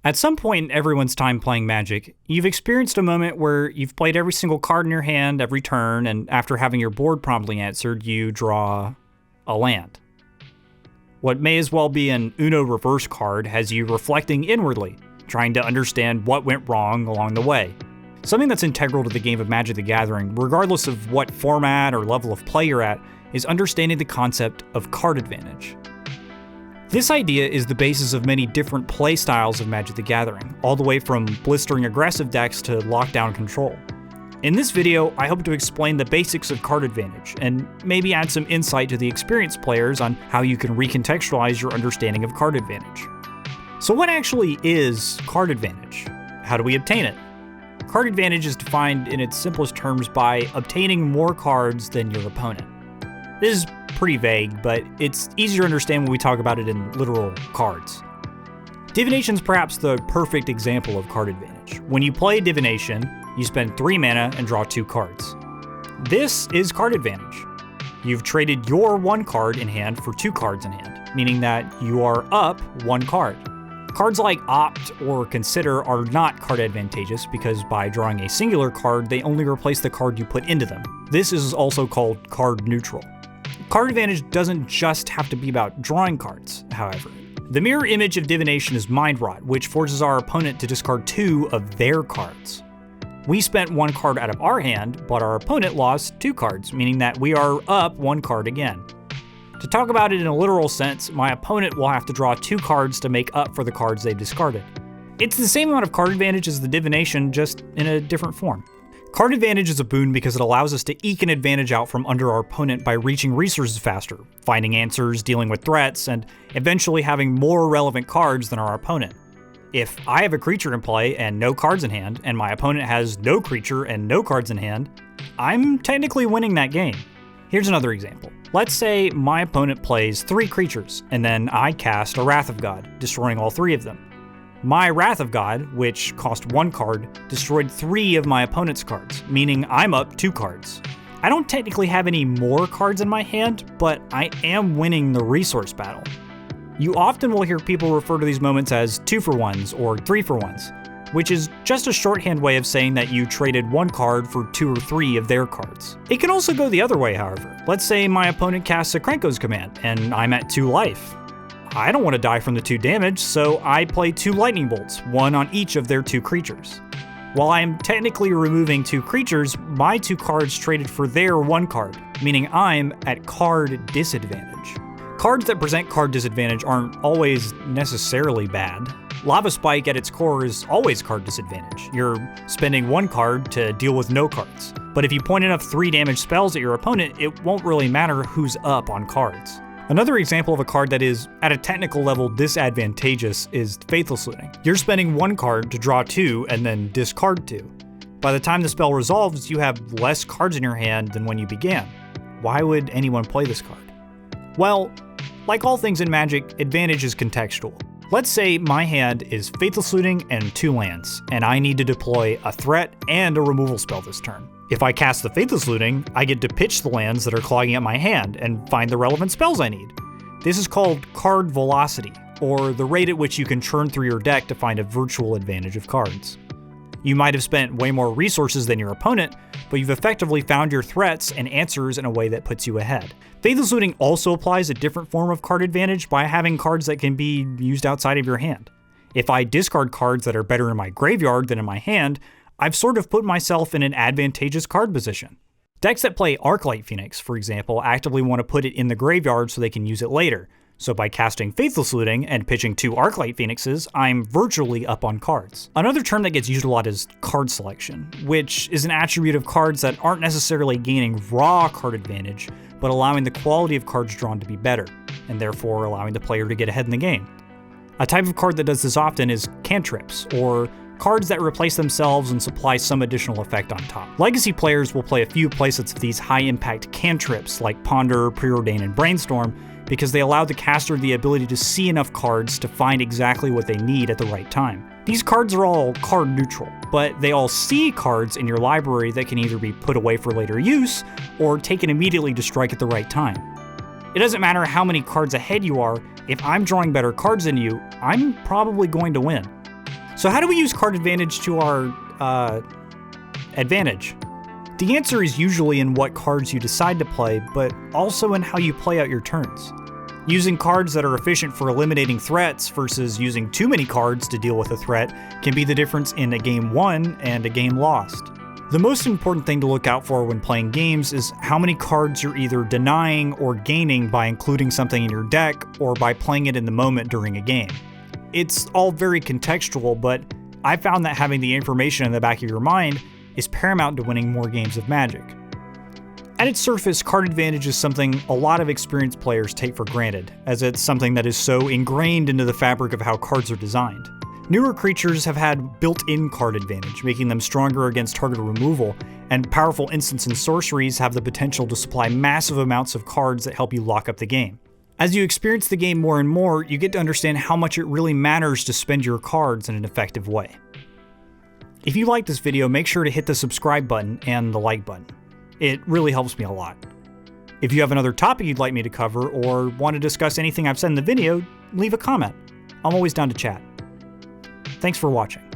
At some point in everyone's time playing Magic, you've experienced a moment where you've played every single card in your hand every turn, and after having your board promptly answered, you draw a land. What may as well be an Uno reverse card has you reflecting inwardly, trying to understand what went wrong along the way. Something that's integral to the game of Magic the Gathering, regardless of what format or level of play you're at, is understanding the concept of card advantage. This idea is the basis of many different play styles of Magic the Gathering, all the way from blistering aggressive decks to lockdown control. In this video, I hope to explain the basics of card advantage, and maybe add some insight to the experienced players on how you can recontextualize your understanding of card advantage. So what actually is card advantage? How do we obtain it? Card advantage is defined in its simplest terms by obtaining more cards than your opponent. This is pretty vague, but it's easier to understand when we talk about it in literal cards. Divination's perhaps the perfect example of card advantage. When you play Divination, you spend 3 mana and draw 2 cards. This is card advantage. You've traded your 1 card in hand for 2 cards in hand, meaning that you are up 1 card. Cards like Opt or Consider are not card advantageous because by drawing a singular card, they only replace the card you put into them. This is also called card neutral. Card advantage doesn't just have to be about drawing cards, however. The mirror image of Divination is Mind Rot, which forces our opponent to discard 2 of their cards. We spent 1 card out of our hand, but our opponent lost 2 cards, meaning that we are up 1 card again. To talk about it in a literal sense, my opponent will have to draw 2 cards to make up for the cards they've discarded. It's the same amount of card advantage as the Divination, just in a different form. Card advantage is a boon because it allows us to eke an advantage out from under our opponent by reaching resources faster, finding answers, dealing with threats, and eventually having more relevant cards than our opponent. If I have a creature in play and no cards in hand, and my opponent has no creature and no cards in hand, I'm technically winning that game. Here's another example. Let's say my opponent plays 3 creatures, and then I cast a Wrath of God, destroying all 3 of them. My Wrath of God, which cost 1 card, destroyed 3 of my opponent's cards, meaning I'm up 2 cards. I don't technically have any more cards in my hand, but I am winning the resource battle. You often will hear people refer to these moments as 2-for-1s or 3-for-1s, which is just a shorthand way of saying that you traded 1 card for 2 or 3 of their cards. It can also go the other way, however. Let's say my opponent casts a Krenko's Command, and I'm at 2 life. I don't want to die from the 2 damage, so I play 2 lightning bolts, 1 on each of their 2 creatures. While I'm technically removing 2 creatures, my 2 cards traded for their 1 card, meaning I'm at card disadvantage. Cards that present card disadvantage aren't always necessarily bad. Lava Spike at its core is always card disadvantage. You're spending 1 card to deal with no cards. But if you point enough 3 damage spells at your opponent, it won't really matter who's up on cards. Another example of a card that is, at a technical level, disadvantageous is Faithless Looting. You're spending 1 card to draw 2 and then discard 2. By the time the spell resolves, you have less cards in your hand than when you began. Why would anyone play this card? Well, like all things in Magic, advantage is contextual. Let's say my hand is Faithless Looting and 2 lands, and I need to deploy a threat and a removal spell this turn. If I cast the Faithless Looting, I get to pitch the lands that are clogging up my hand and find the relevant spells I need. This is called card velocity, or the rate at which you can churn through your deck to find a virtual advantage of cards. You might have spent way more resources than your opponent, but you've effectively found your threats and answers in a way that puts you ahead. Faithless Looting also applies a different form of card advantage by having cards that can be used outside of your hand. If I discard cards that are better in my graveyard than in my hand, I've sort of put myself in an advantageous card position. Decks that play Arclight Phoenix, for example, actively want to put it in the graveyard so they can use it later. So by casting Faithless Looting and pitching 2 Arclight Phoenixes, I'm virtually up on cards. Another term that gets used a lot is card selection, which is an attribute of cards that aren't necessarily gaining raw card advantage, but allowing the quality of cards drawn to be better, and therefore allowing the player to get ahead in the game. A type of card that does this often is cantrips, or cards that replace themselves and supply some additional effect on top. Legacy players will play a few playsets of these high-impact cantrips like Ponder, Preordain, and Brainstorm because they allow the caster the ability to see enough cards to find exactly what they need at the right time. These cards are all card neutral, but they all see cards in your library that can either be put away for later use or taken immediately to strike at the right time. It doesn't matter how many cards ahead you are, if I'm drawing better cards than you, I'm probably going to win. So how do we use card advantage to our advantage? The answer is usually in what cards you decide to play, but also in how you play out your turns. Using cards that are efficient for eliminating threats versus using too many cards to deal with a threat can be the difference in a game won and a game lost. The most important thing to look out for when playing games is how many cards you're either denying or gaining by including something in your deck or by playing it in the moment during a game. It's all very contextual, but I found that having the information in the back of your mind is paramount to winning more games of Magic. At its surface, card advantage is something a lot of experienced players take for granted, as it's something that is so ingrained into the fabric of how cards are designed. Newer creatures have had built-in card advantage, making them stronger against target removal, and powerful instants and sorceries have the potential to supply massive amounts of cards that help you lock up the game. As you experience the game more and more, you get to understand how much it really matters to spend your cards in an effective way. If you like this video, make sure to hit the subscribe button and the like button. It really helps me a lot. If you have another topic you'd like me to cover or want to discuss anything I've said in the video, leave a comment. I'm always down to chat. Thanks for watching.